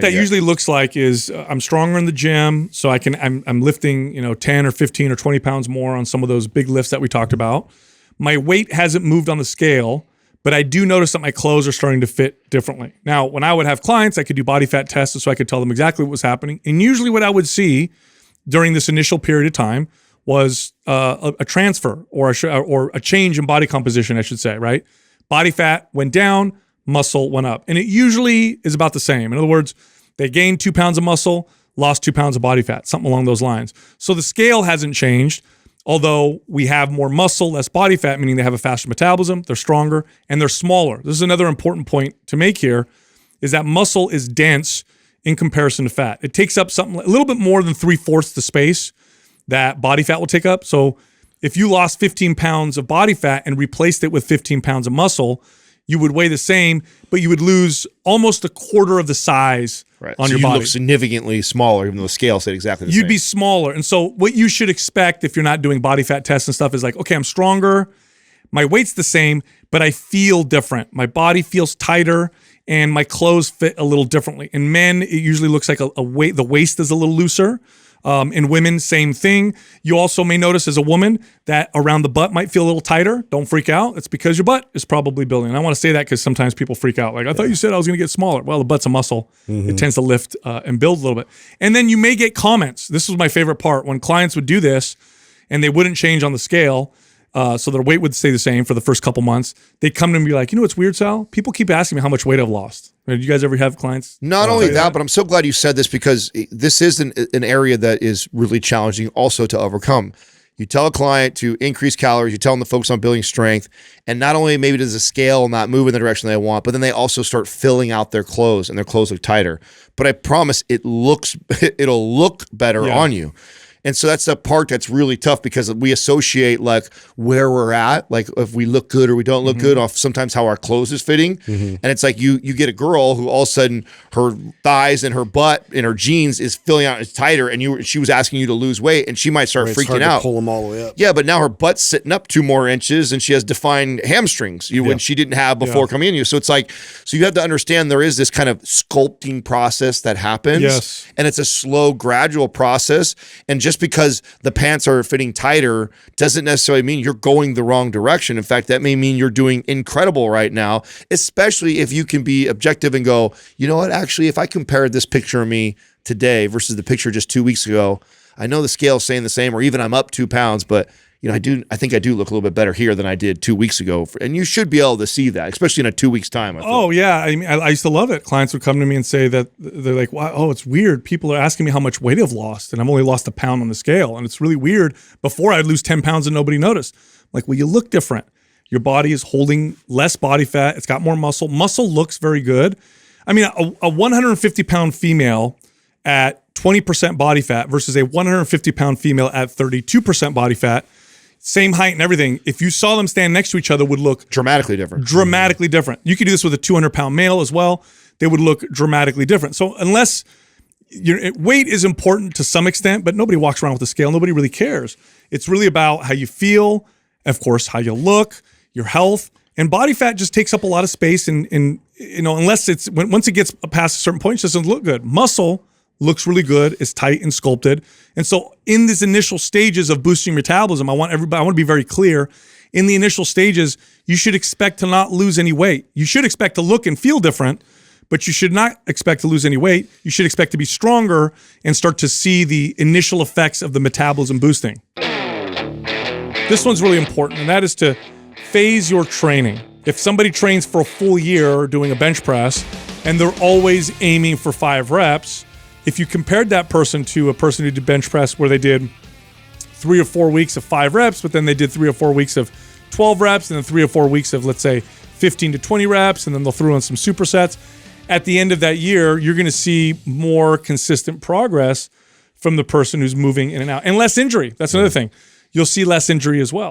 that usually looks like is I'm stronger in the gym, so I'm lifting 10 or 15 or 20 pounds more on some of those big lifts that we talked about. My weight hasn't moved on the scale, but I do notice that my clothes are starting to fit differently. Now, when I would have clients, I could do body fat tests so I could tell them exactly what was happening. And usually what I would see during this initial period of time was a transfer or a change in body composition, I should say, right? Body fat went down, muscle went up. And it usually is about the same. In other words, they gained 2 pounds of muscle, lost 2 pounds of body fat, something along those lines. So the scale hasn't changed, although we have more muscle, less body fat, meaning they have a faster metabolism, they're stronger, and they're smaller. This is another important point to make here, is that muscle is dense in comparison to fat. It takes up something a little bit more than 3/4 the space that body fat will take up. So if you lost 15 pounds of body fat and replaced it with 15 pounds of muscle, you would weigh the same, but you would lose almost 1/4 of the size on your body. You look significantly smaller, even though the scale stayed exactly the same. You'd be smaller. And so what you should expect if you're not doing body fat tests and stuff is like, okay, I'm stronger, my weight's the same, but I feel different. My body feels tighter and my clothes fit a little differently. In men, it usually looks like the waist is a little looser. In women, same thing. You also may notice as a woman that around the butt might feel a little tighter. Don't freak out. It's because your butt is probably building. And I want to say that because sometimes people freak out. Like, I thought you said I was going to get smaller. Well, the butt's a muscle. It tends to lift and build a little bit. And then you may get comments. This was my favorite part. When clients would do this and they wouldn't change on the scale, so their weight would stay the same for the first couple months, they'd come to me and be like, you know what's weird, Sal? People keep asking me how much weight I've lost. Did you guys ever have clients? Not only that, but I'm so glad you said this because this is an area that is really challenging also to overcome. You tell a client to increase calories, you tell them to focus on building strength, and not only maybe does the scale not move in the direction they want, but then they also start filling out their clothes and their clothes look tighter. But I promise it'll look better on you. And so that's the part that's really tough because we associate like where we're at, like if we look good or we don't look good off sometimes how our clothes is fitting. And it's like you get a girl who all of a sudden her thighs and her butt and her jeans is filling out, it's tighter, and she was asking you to lose weight and she might start freaking out. To pull them all the way up. Yeah, but now her butt's sitting up 2 more inches and she has defined hamstrings when she didn't have before coming in you. So it's like, so you have to understand there is this kind of sculpting process that happens. And it's a slow, gradual process. And just because the pants are fitting tighter doesn't necessarily mean you're going the wrong direction. In fact, that may mean you're doing incredible right now, especially if you can be objective and go, you know what, actually, if I compared this picture of me today versus the picture just 2 weeks ago, I know the scale's saying the same, or even I'm up 2 pounds, but I think I do look a little bit better here than I did 2 weeks ago. And you should be able to see that, especially in a 2 weeks time. Oh yeah. I mean, I used to love it. Clients would come to me and say that they're like, wow, oh, it's weird. People are asking me how much weight I've lost and I've only lost 1 pound on the scale. And it's really weird. Before I'd lose 10 pounds and nobody noticed. I'm like, well, you look different. Your body is holding less body fat. It's got more muscle. Muscle looks very good. I mean, a 150 pound female at 20% body fat versus a 150 pound female at 32% body fat, same height and everything, if you saw them stand next to each other, would look dramatically different. Dramatically different. You could do this with a 200-pound male as well. They would look dramatically different. So unless weight is important to some extent, but nobody walks around with a scale. Nobody really cares. It's really about how you feel, of course, how you look, your health, and body fat just takes up a lot of space. And unless once it gets past a certain point, it doesn't look good. Muscle looks really good, is tight and sculpted. And so in these initial stages of boosting metabolism, I want to be very clear. In the initial stages, you should expect to not lose any weight. You should expect to look and feel different, but you should not expect to lose any weight. You should expect to be stronger and start to see the initial effects of the metabolism boosting. This one's really important, and that is to phase your training. If somebody trains for a full year doing a bench press and they're always aiming for 5 reps, if you compared that person to a person who did bench press where they did 3 or 4 weeks of 5 reps, but then they did 3 or 4 weeks of 12 reps and then 3 or 4 weeks of, let's say, 15 to 20 reps, and then they'll throw in some supersets. At the end of that year, you're going to see more consistent progress from the person who's moving in and out. And less injury. That's another thing. You'll see less injury as well.